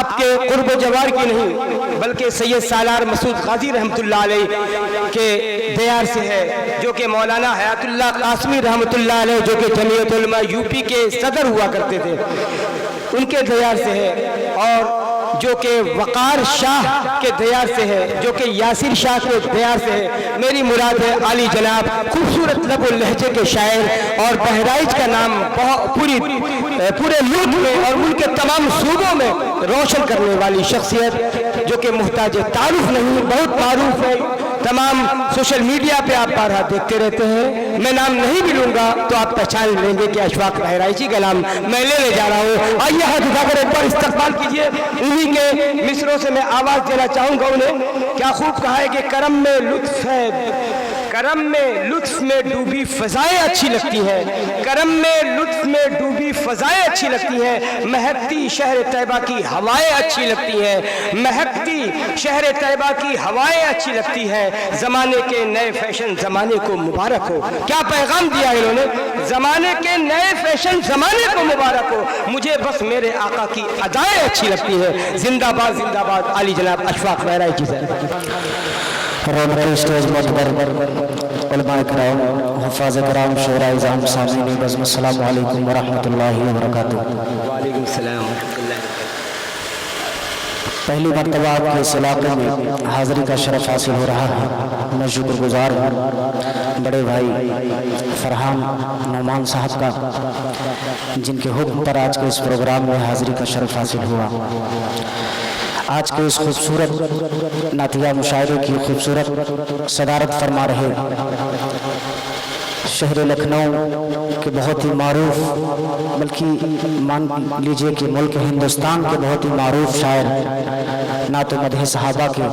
आपके कुर्ब जवार की नहीं बल्कि सैयद सालार मसूद गाजी रहमतुल्लाह अलैह के दयार से है, जो कि मौलाना हयातुल्लाह कासमी रहमतुल्लाह अलैह जो कि जमीयत उलमा यूपी के सदर हुआ करते थे, उनके दयार से है, और जो कि वक़ार शाह के दयार से है, जो कि यासिर शाह के दयार से है। मेरी मुराद है आली जनाब खूबसूरत लबुल लहजे के शायर और बहराइच का नाम पूरे मुल्क में और मुल्क के तमाम सूबों में रोशन करने वाली शख्सियत, जो कि मुहताज तारुफ नहीं, बहुत मारूफ है, तमाम सोशल मीडिया पे आप बारहा देखते रहते हैं। मैं नाम नहीं भी लूँगा तो आप पहचान लेंगे कि अशफाक बहराइची का नाम मैं लेने जा रहा हूँ। आइए हाथ उठाकर एक बार इस्तकबाल कीजिए। उन्हीं के मिसरों से मैं आवाज़ देना चाहूँगा उन्हें। क्या खूब कहा है कि करम में लुत्फ है, करम में लुत्फ में डूबी फ़ज़ाएँ अच्छी लगती हैं, करम में लुत्फ में डूबी फ़ज़ाएँ अच्छी लगती हैं, महकती शहर तैयबा की हवाएँ अच्छी लगती हैं, महकती शहर तैयबा की हवाएँ अच्छी लगती हैं। ज़माने के नए फैशन ज़माने को मुबारक हो। क्या पैगाम दिया इन्होंने, ज़माने के नए फैशन ज़माने को मुबारक हो, मुझे बस मेरे आका की अदाएँ अच्छी लगती है। जिंदाबाद जिंदाबाद आली जनाब अशफाक बहराइची स्टेज उलमाए कराम, हुफ़ाज़ कराम, शोरा इज़ाम, सामईन बज़्म, अस्सलामु अलैकुम व रहमतुल्लाहि व बरकातुहू। वालेकुम सलाम। पहली मरतबा आपके इस इलाक़े में हाज़िरी का शरफ़ हासिल हो रहा है। मैं शुक्रगुज़ार हूँ बड़े भाई फरहान नौमान साहब का, जिनके हुक्म पर आज के इस प्रोग्राम में हाज़िरी का शरफ़ हासिल हुआ। आज के इस खूबसूरत नातिया मुशायरे की खूबसूरत सदारत फरमा रहे शहर लखनऊ के बहुत ही मारूफ, बल्कि मान लीजिए कि मुल्क हिंदुस्तान के बहुत ही मारूफ शायर नात मदह सहाबा के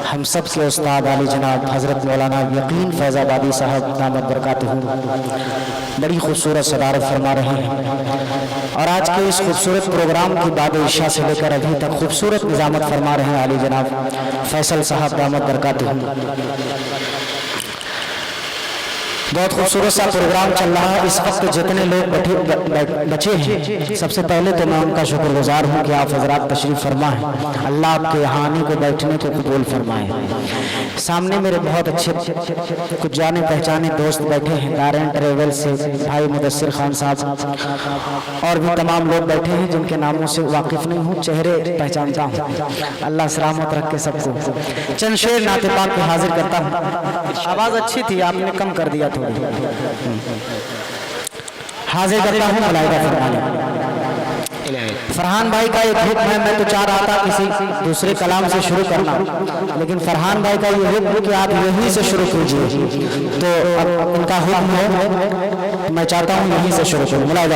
हम सब के उस्ताद आली जनाब हज़रत मौलाना यकीन फैज़ाबादी साहब दामत बरकातहू बड़ी खूबसूरत सदारत फरमा रहे हैं। और आज के इस खूबसूरत प्रोग्राम की बाद इशा से लेकर अभी तक खूबसूरत निज़ामत फरमा रहे हैं आली जनाब फैसल साहब दामत बरकातहू। बहुत खूबसूरत सा प्रोग्राम चल रहा है। इस वक्त जितने लोग बचे हैं, सबसे पहले तो मैं उनका शुक्रगुजार हूँ कि आप हजरात तशरीफ़ फरमा हैं। अल्लाह आपके यहाँ आने को बैठने को कबूल फरमाए। सामने मेरे बहुत अच्छे कुछ जाने पहचाने दोस्त बैठे हैं, दारैन ट्रेवल से भाई मुदस्सिर खान साहब और भी तमाम लोग बैठे हैं जिनके नामों से वाकिफ़ नहीं हूँ, चेहरे पहचानता हूँ। अल्लाह सलामत रख के सबको। चंद शेर नाते पाक पे हाजिर करता हूँ। आवाज़ अच्छी थी, आपने कम कर दिया था। हाजिर करता हूँ मुलाहिदा फरमाने। फरहान भाई का एक हुक्म है, मैं तो चाह रहा था किसी दूसरे कलाम से शुरू करना, लेकिन फरहान भाई का ये हुक्म कि आप यहीं से शुरू कीजिए, तो अब उनका हुक्म है, मैं चाहता हूँ यहीं से शुरू करूँ। मुलाहिदा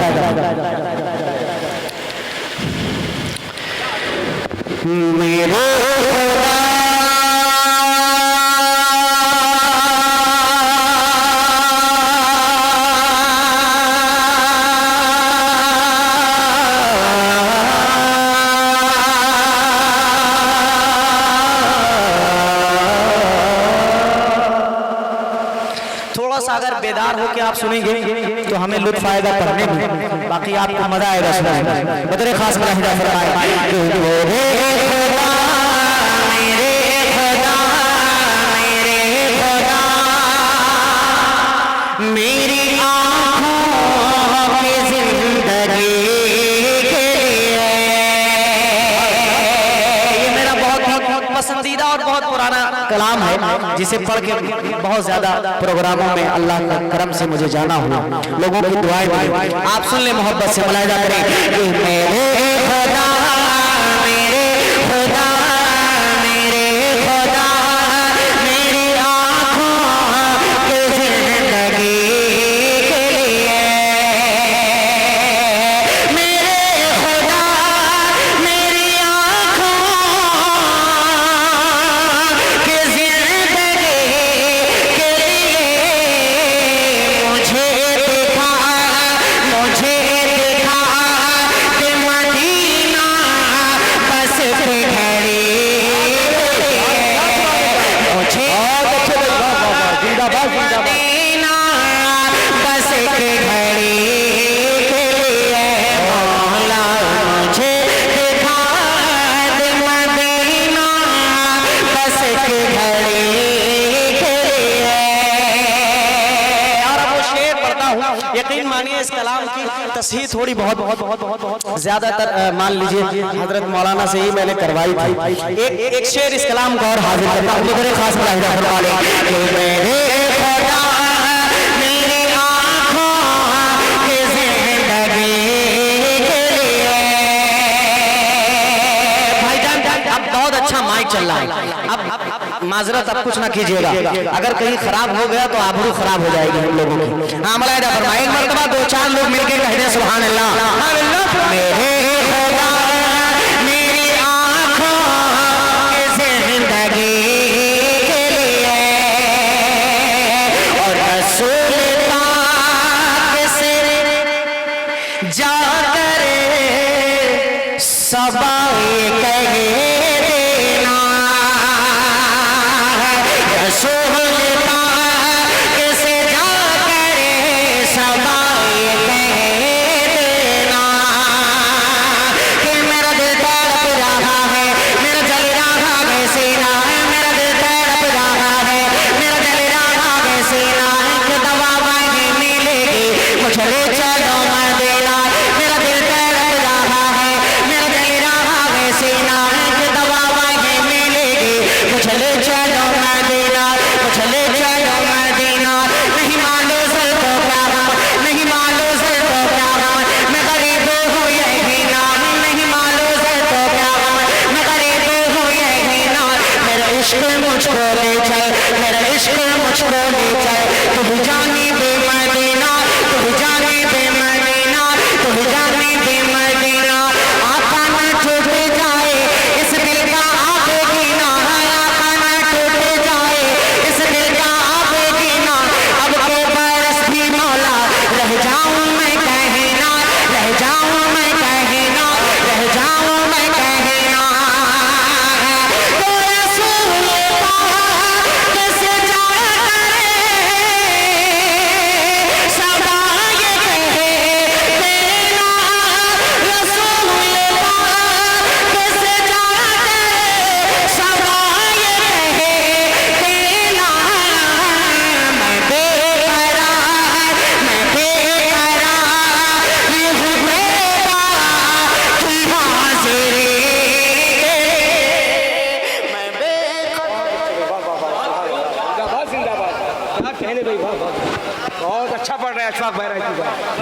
मेरे अगर बेदार हो के आप सुनेंगे तो हमें लुत्फ आएगा पढ़ने में, बाकी आपको मजा आएगा सुनने में। बदरे खास मुलाहिदा मेरी आँखों की जिंदगी के लिए ये मेरा बहुत पसंदीदा और बहुत पुराना कलाम है, जिसे पढ़ के बहुत ज्यादा प्रोग्रामों में अल्लाह का करम से मुझे जाना हुआ, लोगों की दुआएं मिली। आप सुन ले मोहब्बत से, मुलाहिदा करें। मेरे खुदा मेरे खुदा मेरे खुदा मेरी आँखों की जिंदगी के लिए, मेरे खुदा मेरी आँखों की जिंदगी के लिए मुझे दिखा कि मदीना तस्हीह थोड़ी बहुत ज्यादातर मान लीजिए हजरत मौलाना से ही मैंने करवाई थी। एक शेर इस कलाम का और हाजिर करता हूं। मेरे खास मुलाहिदा फरमा लें। चल रहा है अब माजरत अब कुछ ना कीजिएगा, अगर कहीं खराब हो गया तो आबरू खराब हो जाएगी हम लोगों की। हाँ मुलाहिदा फरमाइए, एक मर्तबा 2-4 लोग मिलके कह दें सुभान अल्लाह। मेरे खुदा मेरी आँखों की जिंदगी के लिए और रसूल पाक से जाकर सबाए कहे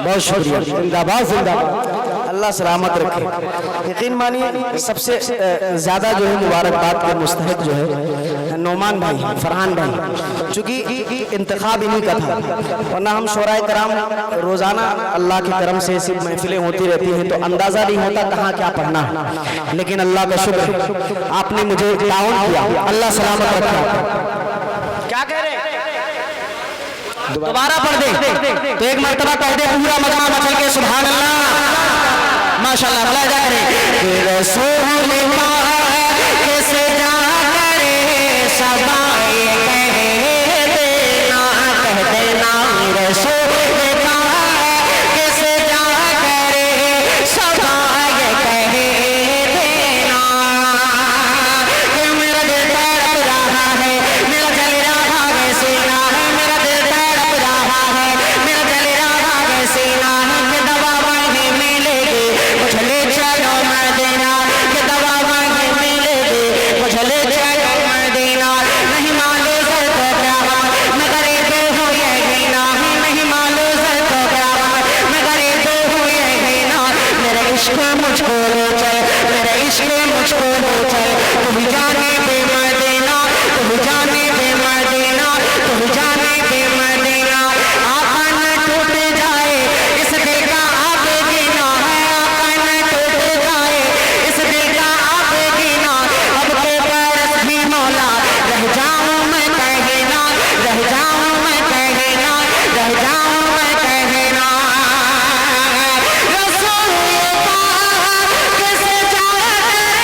बहुत शुक्रिया। जिंदाबाद जिंदाबाद, अल्लाह सलामत रखे। यकीन मानिए सबसे ज़्यादा जो है मुबारकबाद के मुस्तहिक जो है नौमान भाई, फरहान भाई, चूँकि इंतखाब इन्हीं का था, वरना हम शोराए कराम रोज़ाना अल्लाह की करम से ऐसी महफिलें होती रहती हैं तो अंदाज़ा नहीं होता कहाँ क्या पढ़ना है, लेकिन अल्लाह का शुक्र आपने मुझे ताउन किया, अल्लाह सलामत रखा। क्या कह रहे हैं, दोबारा पढ़ दे तो एक मर्तबा कह दे पूरा मजमा मचल के सुभान अल्लाह माशाअल्लाह। भला जा करे रसूल कैसे जा करे सबाए कह देना रसूल कैसे जा करे सबाए कह देना। मेरा दिल तड़प रहा है, मेरा जल रहा है सीना है, मेरा दिल तड़प रहा है, मेरा जल रहा है सीना है कि दवा वहीं मिलेगी मुझे ले चलो मदीना, कि दवा वहीं मिलेगी मुझे ले चलो मदीना। नहीं मालूम सर को क्या मैं गरीब हूँ ये घीना, नहीं मालूम सर को क्या मैं गरीब हूँ ये घीना। मेरा इश्क मुझको ले चल, मेरा इश्क मुझको ले चल, तू भी जाने दे मदीना, तू भी जाने दे मदीना, तू भी जाने दे मदीना। आका न टूट जाए इस दिल का आप गिना है, आका न टूट जाए इस दिल का आप गिना। अब के बरस भी मौला रह जाऊं मैं कहना, रह जाऊं मैं कहना, रह जाऊं मैं कहना। रसूल पाक कैसे जा करे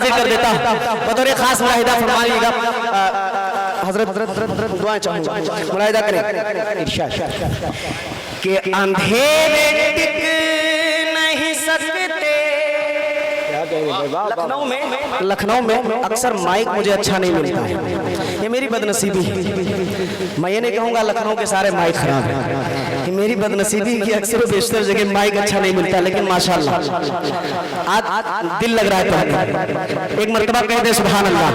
हाजिर कर देता हूँ। बतौर खास मुलाहिदा फरमाइएगा, हजरत दुआएं चाहूंगा, मुलाहिदा करें इरशाद कि अंधेरे टिक नहीं सकते। लखनऊ में अक्सर माइक मुझे अच्छा नहीं मिलता है, ये मेरी बदनसीबी है। मैं ये नहीं कहूँगा लखनऊ के सारे माइक खराब है, ये मेरी बदनसीबी कि अक्सर बेशतर जगह माइक अच्छा नहीं मिलता, लेकिन माशाल्लाह आज दिल लग रहा है। एक मर्तबा कह दे सुभान अल्लाह।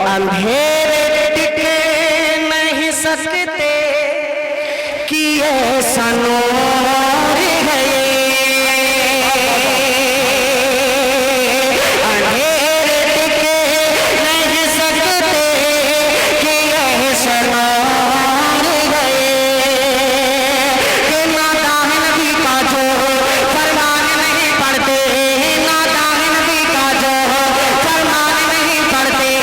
अंधेरे टिक नहीं सकते कि ये सनूर है, अंधेरे टिक नहीं सकते कि ये सनूर है, कि ना दाहिन भी का जो फरमान नहीं पढ़ते, ना दाहिन भी का जो फरमान नहीं पढ़ते,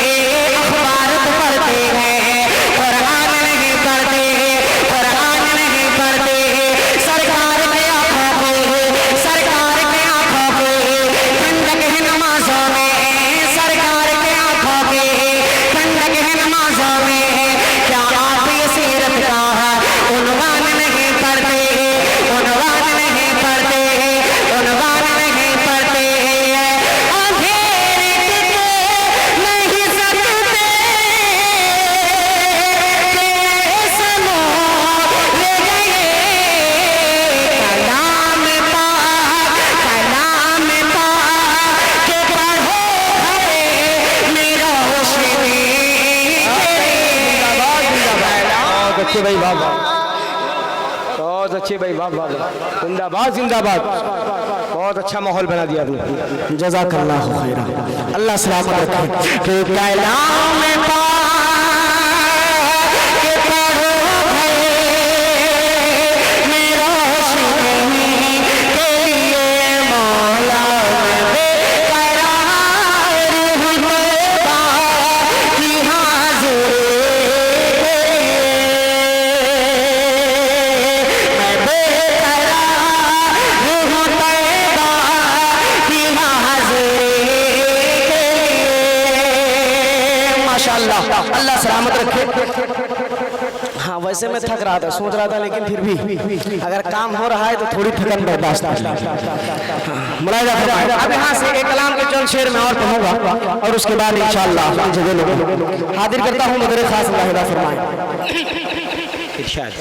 भाई वाह वाह, बहुत अच्छे भाई, वाह वाह, जिंदाबाद जिंदाबाद, बहुत अच्छा माहौल बना दिया आपने, जज़ाकल्लाहु खैरा, अल्लाह सलामत रखे। कि कलाम में अल्लाह सलामत रखे। हाँ वैसे मैं थक रहा था, सोच रहा था, लेकिन फिर भी अगर काम हो रहा है तो थोड़ी थकन बर्दाश्त कर मुलाहिदा फरमाइए। अब यहाँ से एक कलाम के चंद शेर में और कहूँगा और उसके बाद इंशाअल्लाह अपनी जगह लोग हाजिर करता हूँ। मदर खास मुलाहिदा फरमाइए इरशाद।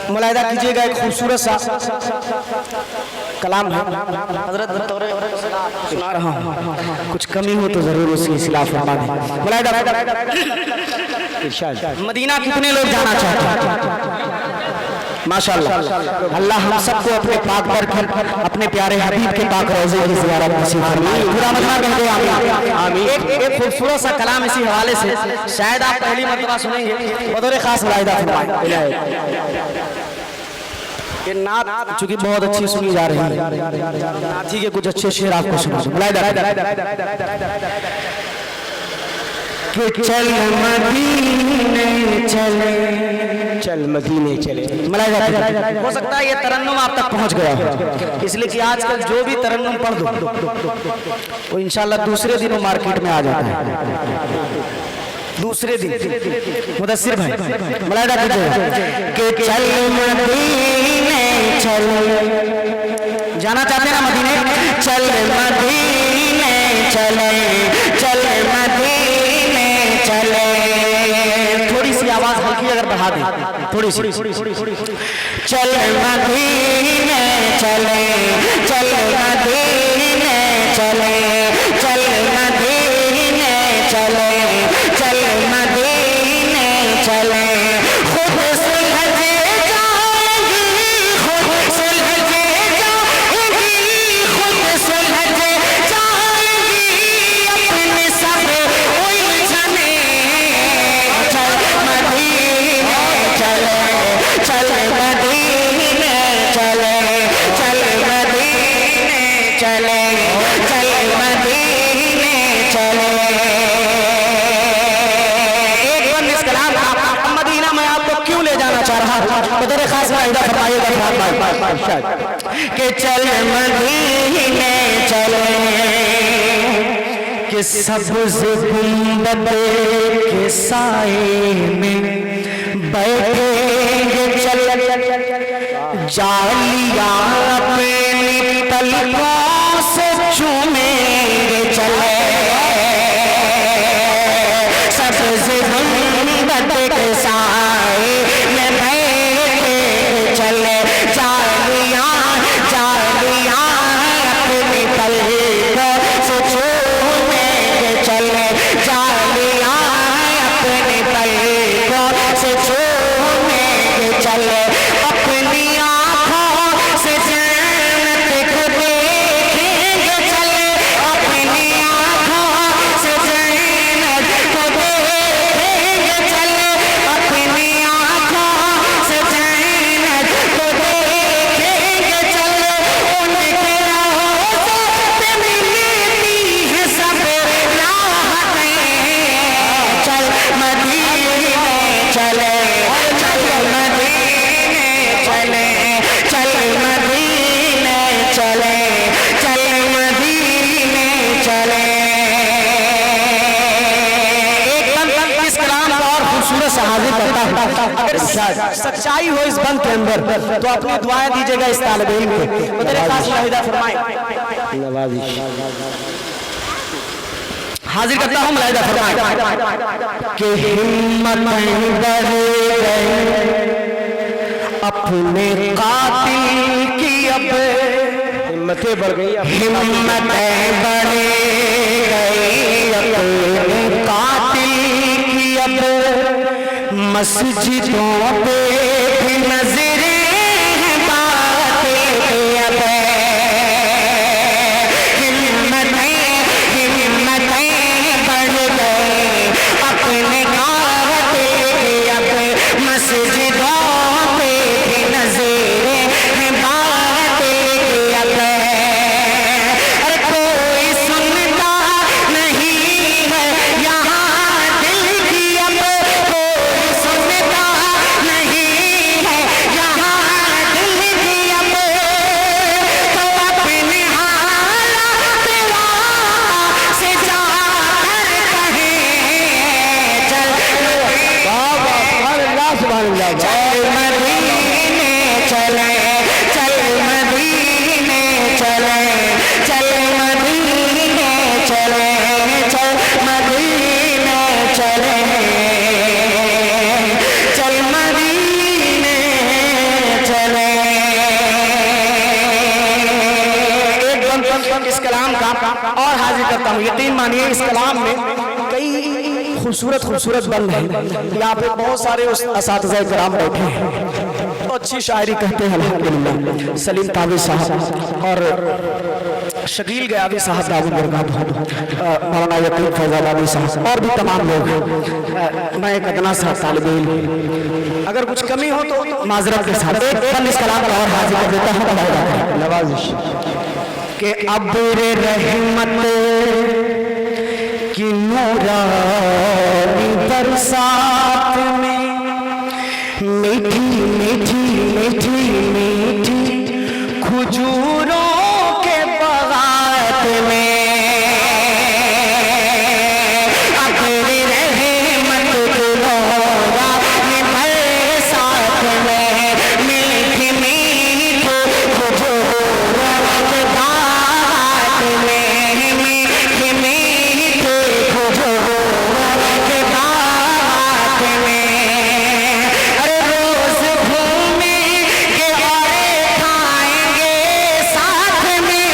मुलाहिदा कीजिएगा, एक खूबसूरत सा कलाम है, हजरत सुना रहा हूँ, कुछ कमी हो तो जरूर उसकी इस्लाह फरमा दें। मुलाहिदा मदीना कितने लोग जाना चाहते हैं? माशाअल्लाह, अल्लाह हम सबको अपने पाक बरकत, अपने प्यारे हबीब के पाक रोज़े की ज़ियारत नसीब फरमाए। पूरा मदीना कहते हैं आमीन। एक खूबसूरत सा कलाम इसी हवाले से शायद आप पहली मर्तबा सुनेंगे, बतौर खास मुलाहिदा फरमाए। ये नात चूंकि बहुत अच्छी सुनी जा रही है, नाती के कुछ अच्छे शेर आपको सुना। कि चल मदीने चले, चल मदीने चले। हो सकता है ये तरन्नुम आप तक पहुंच गया हो, इसलिए कि आजकल जो भी तरन्नुम पढ़ दो वो इंशाल्लाह दूसरे दिन वो मार्केट में आ जाता है। दूसरे दिन मुदस्सिर भाई मुलाहिदा कीजिएगा कि चल मदीने चले, जाना चाहते हैं ना मदीने? चल मदीने चले, चल मदीने चले। थोड़ी सी आवाज हल्की अगर बढ़ा दें, थोड़ी सी। चल मदीने चले, चल मदीने चले, चल मदीने चले, चल मदीने चले। खुद सुलझे जाएगी, खुद सुलझे जाएगी, खुद सुलझे जाएगी चले, चल मदीने चले। एक बंद इस कलाम का मदीना मैं आपको क्यों ले जाना चाह रहा हूँ, बदर खास वायदा फरमाइएगा कि चल मदीने चले, कि सब्ज़ गुंबद के साए में बैठेंगे चल, जालियां अपनी तलवारों से चूमेंगे चले। सब्ज़ गुंबद के साए में बैठेंगे चले, जालियां जालियां अपनी तलवारों से चूमेंगे चले, जालियां अपनी तलवारों से चूमेंगे चले। अपनी आँखों से जन्नत को देखेंगे चले, अपनी आँखों से जन्नत को देखेंगे चले, अपनी आँखों से जन्नत को देखेंगे चले। उनके रोज़े पे मिलती है सब राहतें, चल मदीने चले, चल मदीने चले, चल मदीने चले, चल मदीने चले। एक बंद इस कलाम का और खूबसूरत सा हाजिर करता हूँ। अगर सच्चाई हो इस बंद के अंदर तो अपनी दुआएं दीजिएगा इस तालिब इल्म को। मेरे पास वाहिदा फरमाएं, हाजिर करता हूँ मुलाहिदा फरमाएं कि हिम्मत बढ़ गई अपने कातिल की, अब हिम्मतें बढ़ गई, हिम्मतें बढ़ गई अपने कातिल की, अब मस्जिदों पे भी नजरें हैं बातिल की, अब हिम्मतें बढ़ गई अपने कातिल की, अब मस्जिदों पे भी नजरें हैं बातिल की, अब अरे कोई सुनता नहीं है यहाँ दिल की, अब कोई सुनता नहीं है यहाँ दिल की, अब तो अपने हालात से जाकर कहें चल मदीने चले, चल मदीने चले, चल मदीने चले, चल मदीने चले, चल मदीने चले। एक बंद इस कलाम का और हाजिर करता हूँ। यकीन मानिए इस कलाम में कई खूबसूरत खूबसूरत बंद हैं। यहाँ पे बहुत सारे असातिज़ा कराम बैठे हैं, तो अच्छी शायरी कहते हैं अल्हम्दुलिल्लाह। सलीम तावी साहब और शकील गयावी साहब, दाऊद बरगाद, मौलाना यकीन फैजाबादी साहब और भी तमाम लोग हैं। मैं एक अदना सा तालिब इल्म, अगर कुछ कमी हो तो माजरत के साथ एक बंद इस कलाम का और हाजिर कर देता हूँ नवाजिश के अब्र रहमत की नूरानी बरसात में मीठी मीठी मीठी मीठी खजूरों के बागात में, अब्र रहमत की नूरानी बरसात में मीठी मीठी खजूरों के बागात में, मीठी मीठी खजूरों के बागात में। अरे रोज घूमेंगे और खाएंगे साथ में,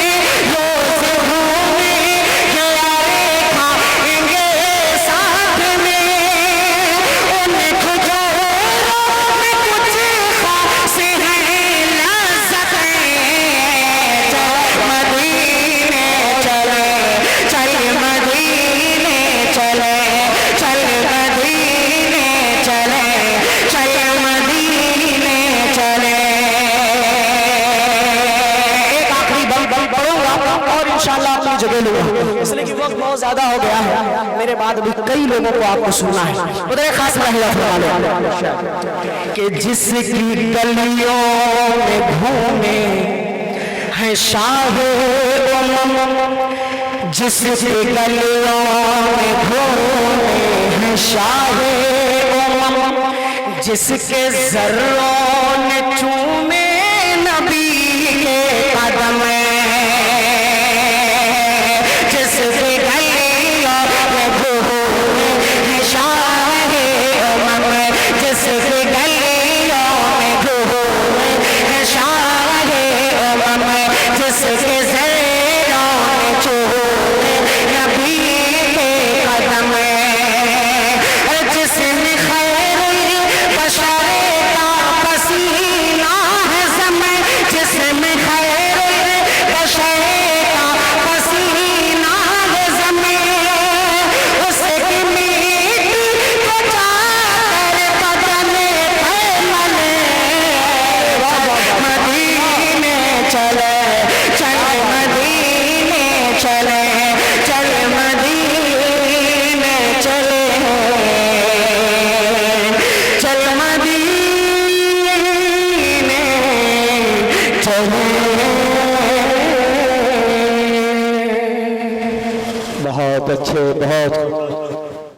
रोज घूमेंगे इंशाअल्लाह अपनी जगह लूंगा, इसलिए कि वक्त बहुत ज्यादा हो गया है। मेरे बाद भी कई लोगों को आपको सुनना है। उधर एक खास रहिया कि जिसकी गलियों में घूमे है शाहे उम्म, जिसकी गलियों में घूमे है शाहे उम्म, जिसके जर्रों ने चूमे नबी के कदम, जिसकी गलियों में घूमे है शाहे उम्म, जिसकी गलियों में घूमे है शाहे उम्म, जिसके जर्रों ने चूमे नबी के कदम, जिसमें खैरुल बशर का पसीना है समय, जिसमें खैरुल बशर का पसीना है समय, उसकी मीत को जाकर बदन है मने, मदीने चले चल मदीने चले चल मदीने चले चल मदीने चले। बहुत अच्छे, बहुत